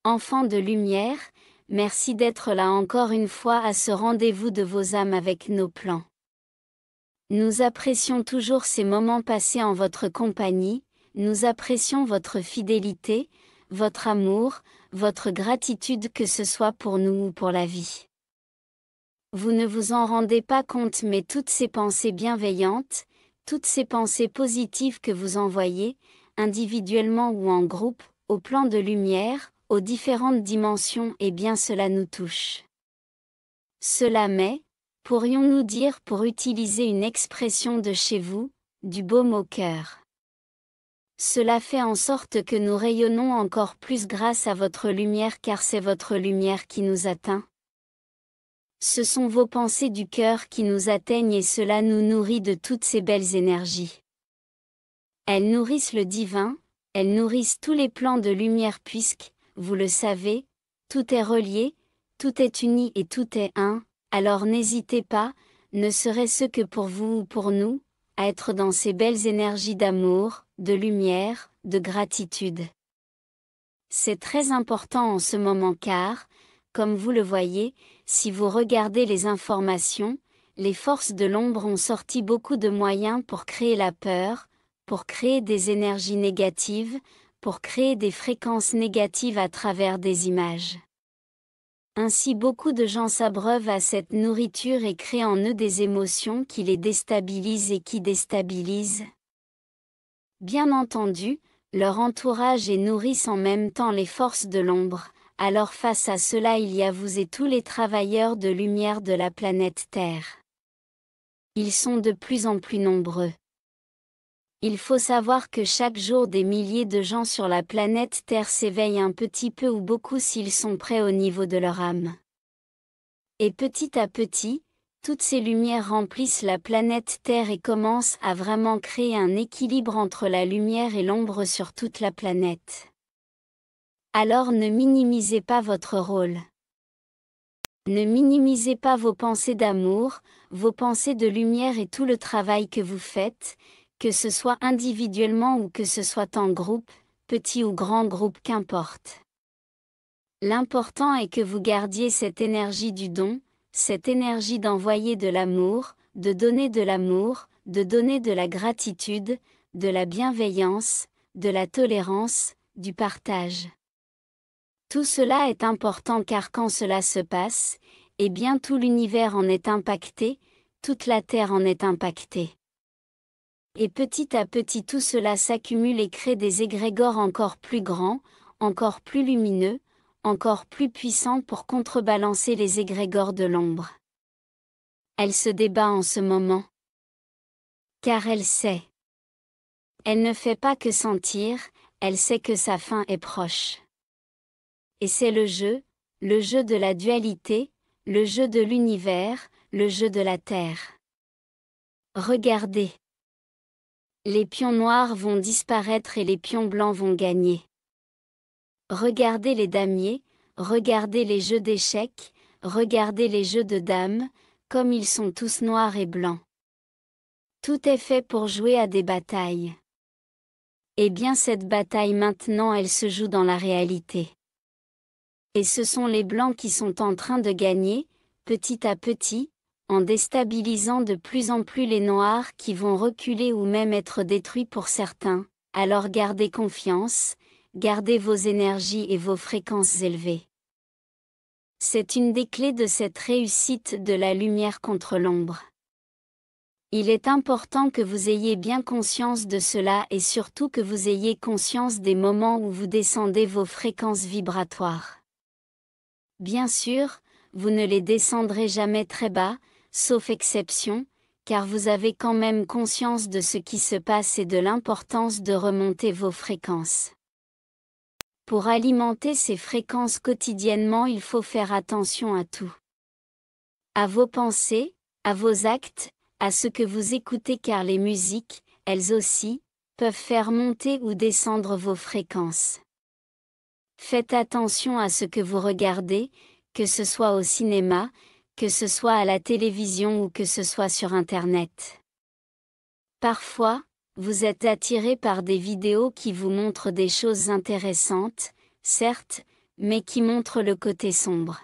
Enfants de lumière, merci d'être là encore une fois à ce rendez-vous de vos âmes avec nos plans. Nous apprécions toujours ces moments passés en votre compagnie, nous apprécions votre fidélité, votre amour, votre gratitude que ce soit pour nous ou pour la vie. Vous ne vous en rendez pas compte, mais toutes ces pensées bienveillantes, toutes ces pensées positives que vous envoyez, individuellement ou en groupe, au plan de lumière, aux différentes dimensions, eh bien cela nous touche. Cela met, pourrions-nous dire pour utiliser une expression de chez vous, du baume au cœur. Cela fait en sorte que nous rayonnons encore plus grâce à votre lumière, car c'est votre lumière qui nous atteint. Ce sont vos pensées du cœur qui nous atteignent et cela nous nourrit de toutes ces belles énergies. Elles nourrissent le divin, elles nourrissent tous les plans de lumière puisque, vous le savez, tout est relié, tout est uni et tout est un, alors n'hésitez pas, ne serait-ce que pour vous ou pour nous, à être dans ces belles énergies d'amour, de lumière, de gratitude. C'est très important en ce moment car, comme vous le voyez, si vous regardez les informations, les forces de l'ombre ont sorti beaucoup de moyens pour créer la peur, pour créer des énergies négatives, pour créer des fréquences négatives à travers des images. Ainsi beaucoup de gens s'abreuvent à cette nourriture et créent en eux des émotions qui les déstabilisent et qui déstabilisent. Bien entendu, leur entourage et nourrissent en même temps les forces de l'ombre, alors face à cela il y a vous et tous les travailleurs de lumière de la planète Terre. Ils sont de plus en plus nombreux. Il faut savoir que chaque jour des milliers de gens sur la planète Terre s'éveillent un petit peu ou beaucoup s'ils sont prêts au niveau de leur âme. Et petit à petit, toutes ces lumières remplissent la planète Terre et commencent à vraiment créer un équilibre entre la lumière et l'ombre sur toute la planète. Alors ne minimisez pas votre rôle. Ne minimisez pas vos pensées d'amour, vos pensées de lumière et tout le travail que vous faites, que ce soit individuellement ou que ce soit en groupe, petit ou grand groupe qu'importe. L'important est que vous gardiez cette énergie du don, cette énergie d'envoyer de l'amour, de donner de l'amour, de donner de la gratitude, de la bienveillance, de la tolérance, du partage. Tout cela est important car quand cela se passe, eh bien tout l'univers en est impacté, toute la Terre en est impactée. Et petit à petit tout cela s'accumule et crée des égrégores encore plus grands, encore plus lumineux, encore plus puissants pour contrebalancer les égrégores de l'ombre. Elle se débat en ce moment. Car elle sait. Elle ne fait pas que sentir, elle sait que sa fin est proche. Et c'est le jeu de la dualité, le jeu de l'univers, le jeu de la Terre. Regardez. Les pions noirs vont disparaître et les pions blancs vont gagner. Regardez les damiers, regardez les jeux d'échecs, regardez les jeux de dames, comme ils sont tous noirs et blancs. Tout est fait pour jouer à des batailles. Eh bien cette bataille maintenant elle se joue dans la réalité. Et ce sont les blancs qui sont en train de gagner, petit à petit, en déstabilisant de plus en plus les noirs qui vont reculer ou même être détruits pour certains, alors gardez confiance, gardez vos énergies et vos fréquences élevées. C'est une des clés de cette réussite de la lumière contre l'ombre. Il est important que vous ayez bien conscience de cela et surtout que vous ayez conscience des moments où vous descendez vos fréquences vibratoires. Bien sûr, vous ne les descendrez jamais très bas, sauf exception, car vous avez quand même conscience de ce qui se passe et de l'importance de remonter vos fréquences. Pour alimenter ces fréquences quotidiennement, il faut faire attention à tout. À vos pensées, à vos actes, à ce que vous écoutez car les musiques, elles aussi, peuvent faire monter ou descendre vos fréquences. Faites attention à ce que vous regardez, que ce soit au cinéma, que ce soit à la télévision ou que ce soit sur Internet. Parfois, vous êtes attiré par des vidéos qui vous montrent des choses intéressantes, certes, mais qui montrent le côté sombre.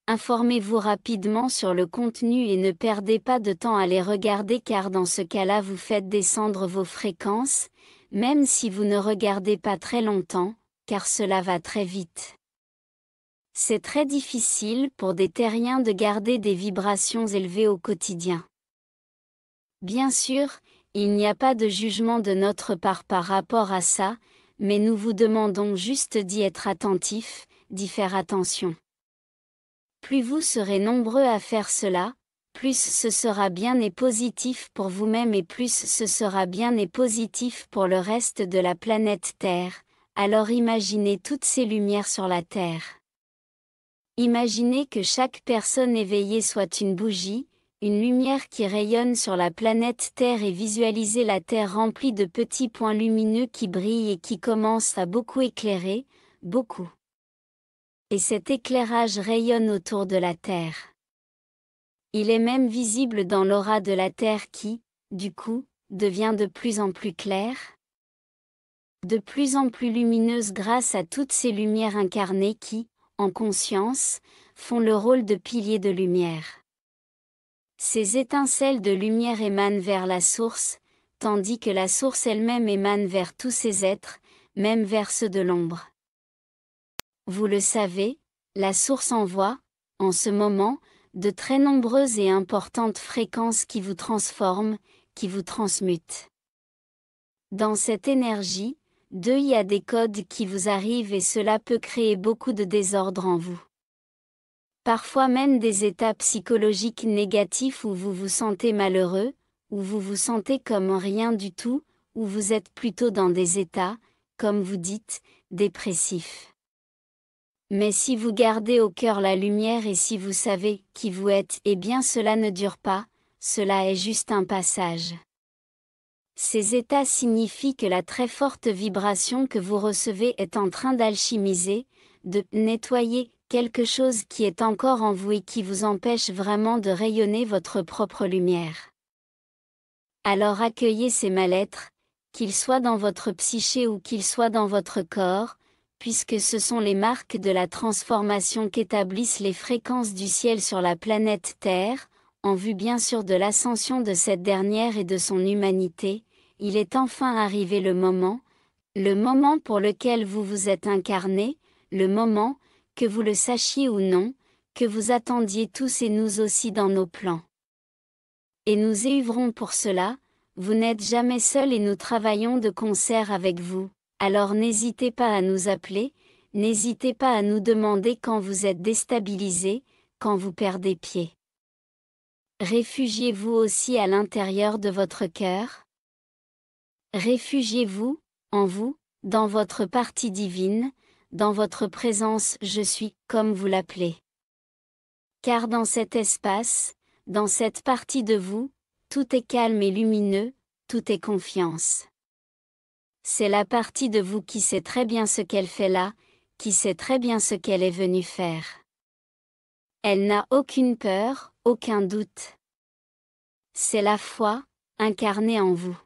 Informez-vous rapidement sur le contenu et ne perdez pas de temps à les regarder car dans ce cas-là vous faites descendre vos fréquences, même si vous ne regardez pas très longtemps, car cela va très vite. C'est très difficile pour des terriens de garder des vibrations élevées au quotidien. Bien sûr, il n'y a pas de jugement de notre part par rapport à ça, mais nous vous demandons juste d'y être attentif, d'y faire attention. Plus vous serez nombreux à faire cela, plus ce sera bien et positif pour vous-même et plus ce sera bien et positif pour le reste de la planète Terre, alors imaginez toutes ces lumières sur la Terre. Imaginez que chaque personne éveillée soit une bougie, une lumière qui rayonne sur la planète Terre et visualisez la Terre remplie de petits points lumineux qui brillent et qui commencent à beaucoup éclairer, beaucoup. Et cet éclairage rayonne autour de la Terre. Il est même visible dans l'aura de la Terre qui, du coup, devient de plus en plus claire, de plus en plus lumineuse grâce à toutes ces lumières incarnées qui, en conscience, font le rôle de piliers de lumière. Ces étincelles de lumière émanent vers la source, tandis que la source elle-même émane vers tous ces êtres, même vers ceux de l'ombre. Vous le savez, la source envoie, en ce moment, de très nombreuses et importantes fréquences qui vous transforment, qui vous transmutent. Dans cette énergie, il y a des codes qui vous arrivent et cela peut créer beaucoup de désordre en vous. Parfois même des états psychologiques négatifs où vous vous sentez malheureux, où vous vous sentez comme rien du tout, où vous êtes plutôt dans des états, comme vous dites, dépressifs. Mais si vous gardez au cœur la lumière et si vous savez qui vous êtes, eh bien cela ne dure pas, cela est juste un passage. Ces états signifient que la très forte vibration que vous recevez est en train d'alchimiser, de nettoyer quelque chose qui est encore en vous et qui vous empêche vraiment de rayonner votre propre lumière. Alors accueillez ces mal-être, qu'ils soient dans votre psyché ou qu'ils soient dans votre corps, puisque ce sont les marques de la transformation qu'établissent les fréquences du ciel sur la planète Terre, en vue bien sûr de l'ascension de cette dernière et de son humanité. Il est enfin arrivé le moment pour lequel vous vous êtes incarné, le moment, que vous le sachiez ou non, que vous attendiez tous et nous aussi dans nos plans. Et nous œuvrons pour cela, vous n'êtes jamais seul et nous travaillons de concert avec vous, alors n'hésitez pas à nous appeler, n'hésitez pas à nous demander quand vous êtes déstabilisé, quand vous perdez pied. Réfugiez-vous aussi à l'intérieur de votre cœur? Réfugiez-vous, en vous, dans votre partie divine, dans votre présence je suis, comme vous l'appelez. Car dans cet espace, dans cette partie de vous, tout est calme et lumineux, tout est confiance. C'est la partie de vous qui sait très bien ce qu'elle fait là, qui sait très bien ce qu'elle est venue faire. Elle n'a aucune peur, aucun doute. C'est la foi, incarnée en vous.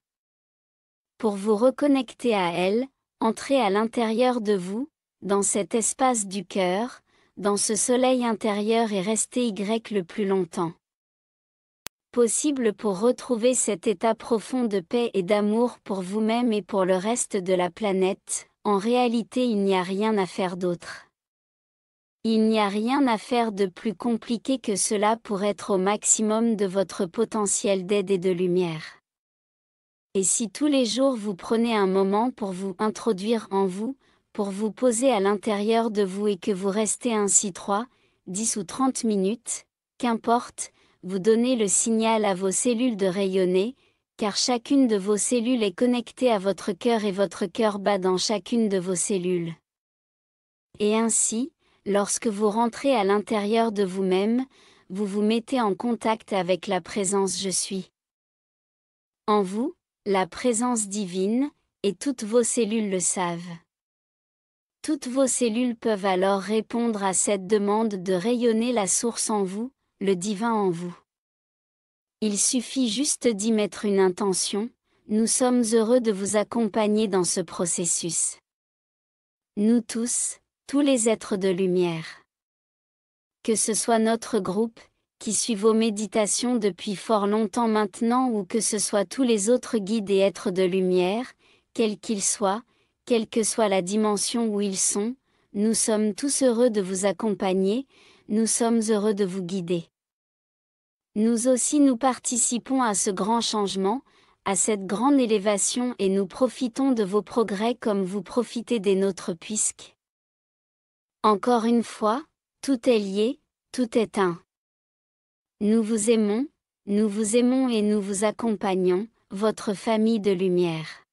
Pour vous reconnecter à elle, entrez à l'intérieur de vous, dans cet espace du cœur, dans ce soleil intérieur et restez le plus longtemps possible pour retrouver cet état profond de paix et d'amour pour vous-même et pour le reste de la planète. En réalité, il n'y a rien à faire d'autre. Il n'y a rien à faire de plus compliqué que cela pour être au maximum de votre potentiel d'aide et de lumière. Et si tous les jours vous prenez un moment pour vous introduire en vous, pour vous poser à l'intérieur de vous et que vous restez ainsi 3, 10 ou 30 minutes, qu'importe, vous donnez le signal à vos cellules de rayonner, car chacune de vos cellules est connectée à votre cœur et votre cœur bat dans chacune de vos cellules. Et ainsi, lorsque vous rentrez à l'intérieur de vous-même, vous vous mettez en contact avec la présence Je suis. En vous, la présence divine, et toutes vos cellules le savent. Toutes vos cellules peuvent alors répondre à cette demande de rayonner la source en vous, le divin en vous. Il suffit juste d'y mettre une intention, nous sommes heureux de vous accompagner dans ce processus. Nous tous, tous les êtres de lumière. Que ce soit notre groupe, qui suit vos méditations depuis fort longtemps maintenant, ou que ce soit tous les autres guides et êtres de lumière, quels qu'ils soient, quelle que soit la dimension où ils sont, nous sommes tous heureux de vous accompagner, nous sommes heureux de vous guider. Nous aussi nous participons à ce grand changement, à cette grande élévation, et nous profitons de vos progrès comme vous profitez des nôtres, puisque encore une fois, tout est lié, tout est un. Nous vous aimons et nous vous accompagnons, votre famille de lumière.